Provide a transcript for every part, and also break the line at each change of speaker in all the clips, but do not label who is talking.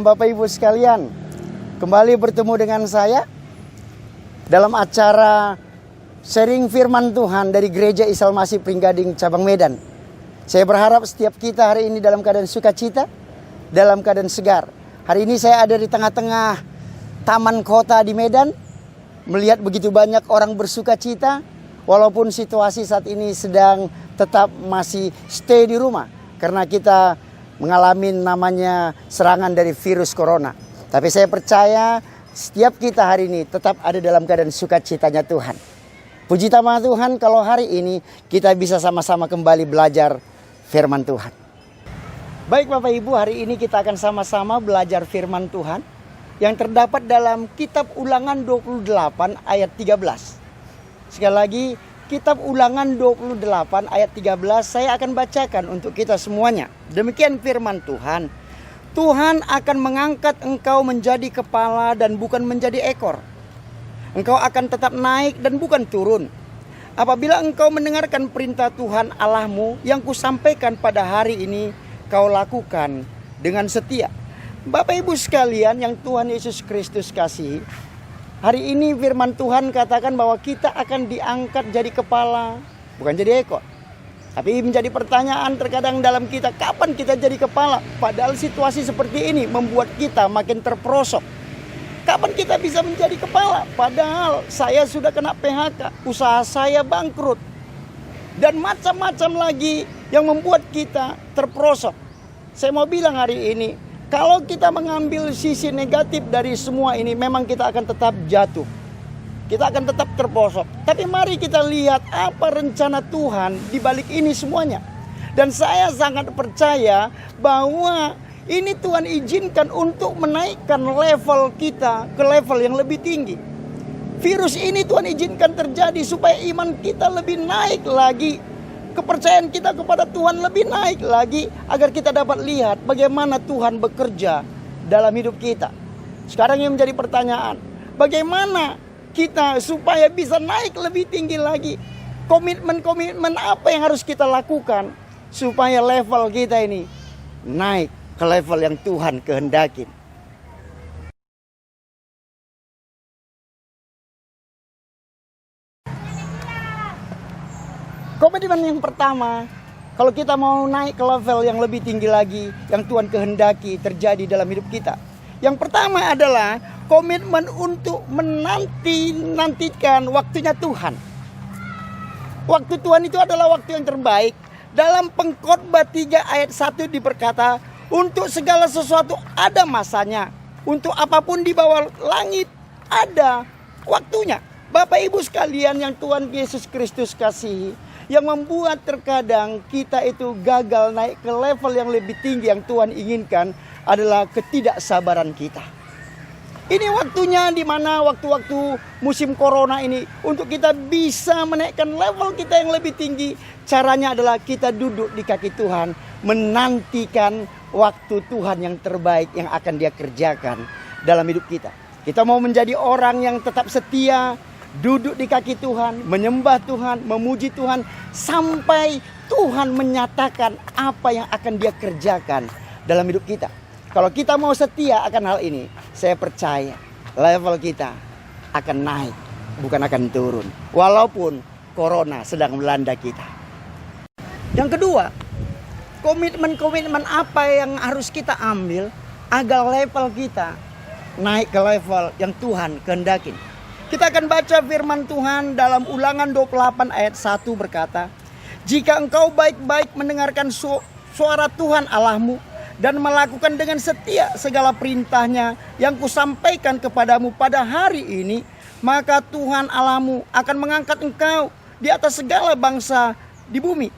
Bapak Ibu sekalian. Kembali bertemu dengan saya dalam acara sharing firman Tuhan dari Gereja Isa Al-Masih Pringgading Cabang Medan. Saya berharap setiap kita hari ini dalam keadaan sukacita, dalam keadaan segar. Hari ini saya ada di tengah-tengah taman kota di Medan, melihat begitu banyak orang bersukacita, walaupun situasi saat ini sedang tetap masih stay di rumah karena kita mengalami namanya serangan dari virus corona. Tapi saya percaya setiap kita hari ini tetap ada dalam keadaan sukacitanya Tuhan. Puji nama Tuhan kalau hari ini kita bisa sama-sama kembali belajar firman Tuhan. Baik Bapak Ibu, hari ini kita akan sama-sama belajar firman Tuhan yang terdapat dalam kitab Ulangan 28 ayat 13. Sekali lagi, kitab Ulangan 28 ayat 13 saya akan bacakan untuk kita semuanya. Demikian firman Tuhan. Tuhan akan mengangkat engkau menjadi kepala dan bukan menjadi ekor. Engkau akan tetap naik dan bukan turun. Apabila engkau mendengarkan perintah Tuhan Allahmu yang kusampaikan pada hari ini, kau lakukan dengan setia. Bapak Ibu sekalian yang Tuhan Yesus Kristus kasihi, hari ini firman Tuhan katakan bahwa kita akan diangkat jadi kepala, bukan jadi ekor. Tapi menjadi pertanyaan terkadang dalam kita, kapan kita jadi kepala? Padahal situasi seperti ini membuat kita makin terperosok. Kapan kita bisa menjadi kepala? Padahal saya sudah kena PHK, usaha saya bangkrut. Dan macam-macam lagi yang membuat kita terperosok. Saya mau bilang hari ini, kalau kita mengambil sisi negatif dari semua ini, memang kita akan tetap jatuh. Kita akan tetap terperosok. Tapi mari kita lihat apa rencana Tuhan di balik ini semuanya. Dan saya sangat percaya bahwa ini Tuhan izinkan untuk menaikkan level kita ke level yang lebih tinggi. Virus ini Tuhan izinkan terjadi supaya iman kita lebih naik lagi. Kepercayaan kita kepada Tuhan lebih naik lagi agar kita dapat lihat bagaimana Tuhan bekerja dalam hidup kita. Sekarang yang menjadi pertanyaan, bagaimana kita supaya bisa naik lebih tinggi lagi? Komitmen-komitmen apa yang harus kita lakukan supaya level kita ini naik ke level yang Tuhan kehendaki? Komitmen yang pertama, kalau kita mau naik ke level yang lebih tinggi lagi, yang Tuhan kehendaki terjadi dalam hidup kita. Yang pertama adalah komitmen untuk menantikan waktunya Tuhan. Waktu Tuhan itu adalah waktu yang terbaik. Dalam Pengkhotbah 3 ayat 1 diberkata, untuk segala sesuatu ada masanya. Untuk apapun di bawah langit ada waktunya. Bapak Ibu sekalian yang Tuhan Yesus Kristus kasihi, yang membuat terkadang kita itu gagal naik ke level yang lebih tinggi yang Tuhan inginkan adalah ketidaksabaran kita. Ini waktunya di mana waktu-waktu musim corona ini untuk kita bisa menaikkan level kita yang lebih tinggi. Caranya adalah kita duduk di kaki Tuhan, menantikan waktu Tuhan yang terbaik yang akan Dia kerjakan dalam hidup kita. Kita mau menjadi orang yang tetap setia, duduk di kaki Tuhan, menyembah Tuhan, memuji Tuhan sampai Tuhan menyatakan apa yang akan Dia kerjakan dalam hidup kita. Kalau kita mau setia akan hal ini, saya percaya level kita akan naik, bukan akan turun. Walaupun corona sedang melanda kita. Yang kedua, komitmen-komitmen apa yang harus kita ambil agar level kita naik ke level yang Tuhan kehendaki. Kita akan baca firman Tuhan dalam Ulangan 28 ayat 1 berkata, jika engkau baik-baik mendengarkan suara Tuhan Allahmu dan melakukan dengan setia segala perintahnya yang kusampaikan kepadamu pada hari ini, maka Tuhan Allahmu akan mengangkat engkau di atas segala bangsa di bumi.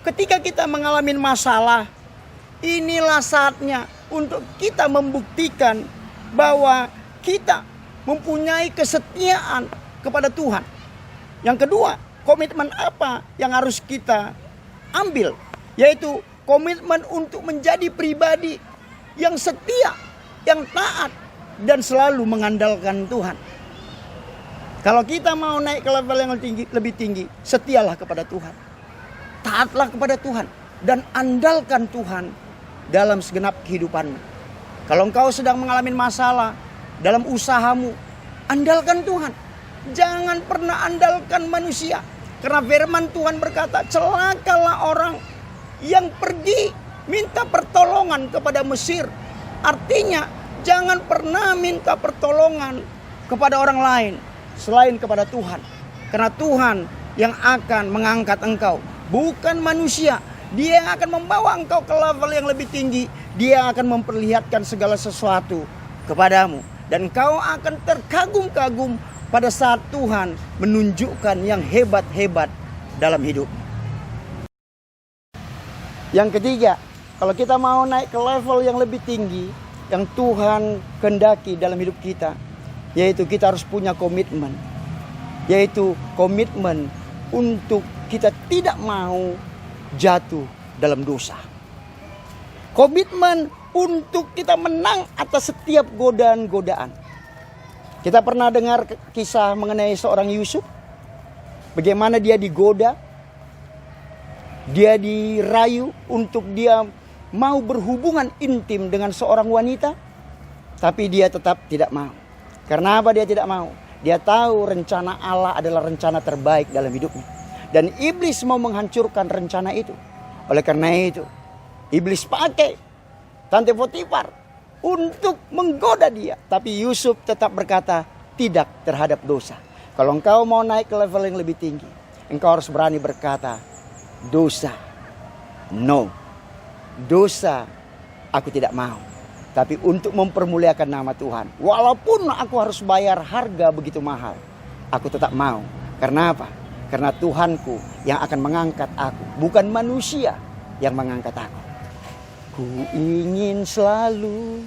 Ketika kita mengalami masalah, inilah saatnya untuk kita membuktikan bahwa kita mempunyai kesetiaan kepada Tuhan. Yang kedua, komitmen apa yang harus kita ambil? Yaitu komitmen untuk menjadi pribadi yang setia, yang taat, dan selalu mengandalkan Tuhan. Kalau kita mau naik ke level yang lebih tinggi, setialah kepada Tuhan. Taatlah kepada Tuhan. Dan andalkan Tuhan dalam segenap kehidupanmu. Kalau engkau sedang mengalami masalah dalam usahamu, andalkan Tuhan. Jangan pernah andalkan manusia. Karena firman Tuhan berkata, celakalah orang yang pergi minta pertolongan kepada Mesir. Artinya, jangan pernah minta pertolongan kepada orang lain selain kepada Tuhan. Karena Tuhan yang akan mengangkat engkau, bukan manusia. Dia yang akan membawa engkau ke level yang lebih tinggi. Dia akan memperlihatkan segala sesuatu kepadamu. Dan kau akan terkagum-kagum pada saat Tuhan menunjukkan yang hebat-hebat dalam hidup. Yang ketiga, kalau kita mau naik ke level yang lebih tinggi, yang Tuhan kehendaki dalam hidup kita, yaitu kita harus punya komitmen. Yaitu komitmen untuk kita tidak mau jatuh dalam dosa. Komitmen untuk kita menang atas setiap godaan-godaan. Kita pernah dengar kisah mengenai seorang Yusuf. Bagaimana dia digoda. Dia dirayu untuk dia mau berhubungan intim dengan seorang wanita. Tapi dia tetap tidak mau. Karena apa dia tidak mau? Dia tahu rencana Allah adalah rencana terbaik dalam hidupnya. Dan iblis mau menghancurkan rencana itu. Oleh karena itu, iblis pakai Tante Potifar untuk menggoda dia. Tapi Yusuf tetap berkata tidak terhadap dosa. Kalau engkau mau naik ke level yang lebih tinggi, engkau harus berani berkata, dosa, no. Dosa, aku tidak mau. Tapi untuk mempermuliakan nama Tuhan, walaupun aku harus bayar harga begitu mahal, aku tetap mau. Karena apa? Karena Tuhanku yang akan mengangkat aku, bukan manusia yang mengangkat aku. Ku ingin selalu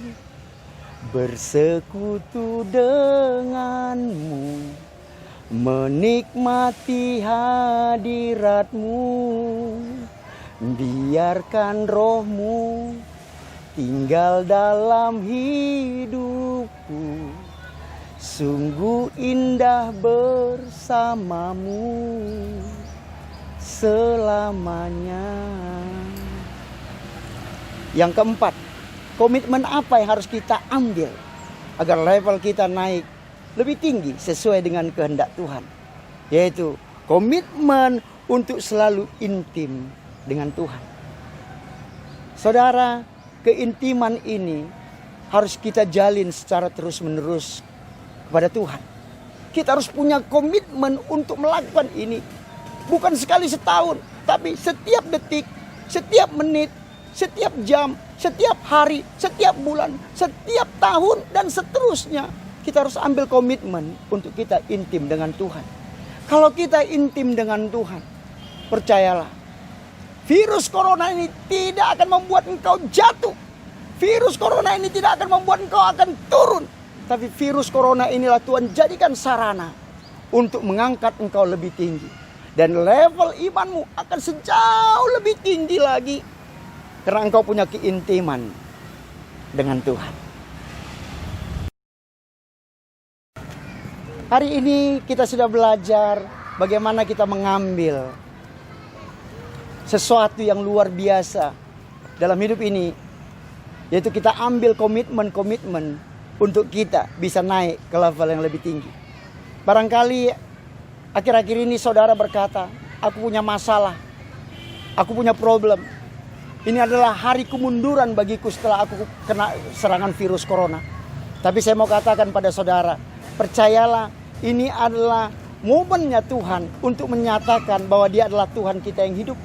bersekutu denganmu, menikmati hadiratmu, biarkan rohmu tinggal dalam hidupku, sungguh indah bersamamu selamanya. Yang keempat, komitmen apa yang harus kita ambil agar level kita naik lebih tinggi sesuai dengan kehendak Tuhan? Yaitu komitmen untuk selalu intim dengan Tuhan. Saudara, keintiman ini harus kita jalin secara terus-menerus kepada Tuhan. Kita harus punya komitmen untuk melakukan ini. Bukan sekali setahun, tapi setiap detik, setiap menit, setiap jam, setiap hari, setiap bulan, setiap tahun, dan seterusnya. Kita harus ambil komitmen untuk kita intim dengan Tuhan. Kalau kita intim dengan Tuhan, percayalah, virus corona ini tidak akan membuat engkau jatuh. Virus corona ini tidak akan membuat engkau akan turun. Tapi virus corona inilah Tuhan jadikan sarana untuk mengangkat engkau lebih tinggi. Dan level imanmu akan sejauh lebih tinggi lagi. Karena engkau punya keintiman dengan Tuhan. Hari ini kita sudah belajar bagaimana kita mengambil sesuatu yang luar biasa dalam hidup ini. Yaitu kita ambil komitmen-komitmen untuk kita bisa naik ke level yang lebih tinggi. Barangkali akhir-akhir ini saudara berkata, aku punya masalah, aku punya problem. Ini adalah hari kemunduran bagiku setelah aku kena serangan virus corona. Tapi saya mau katakan pada saudara, percayalah, ini adalah momennya Tuhan untuk menyatakan bahwa Dia adalah Tuhan kita yang hidup.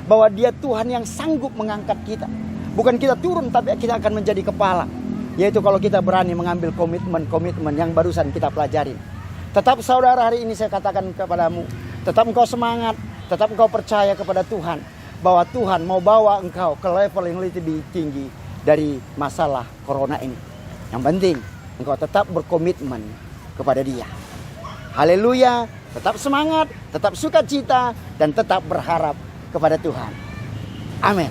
Bahwa Dia Tuhan yang sanggup mengangkat kita. Bukan kita turun, tapi kita akan menjadi kepala. Yaitu kalau kita berani mengambil komitmen-komitmen yang barusan kita pelajarin. Tetap saudara, hari ini saya katakan kepadamu, tetap engkau semangat, tetap engkau percaya kepada Tuhan. Bahwa Tuhan mau bawa engkau ke level yang lebih tinggi dari masalah corona ini. Yang penting engkau tetap berkomitmen kepada Dia. Haleluya, tetap semangat, tetap sukacita, dan tetap berharap kepada Tuhan. Amin.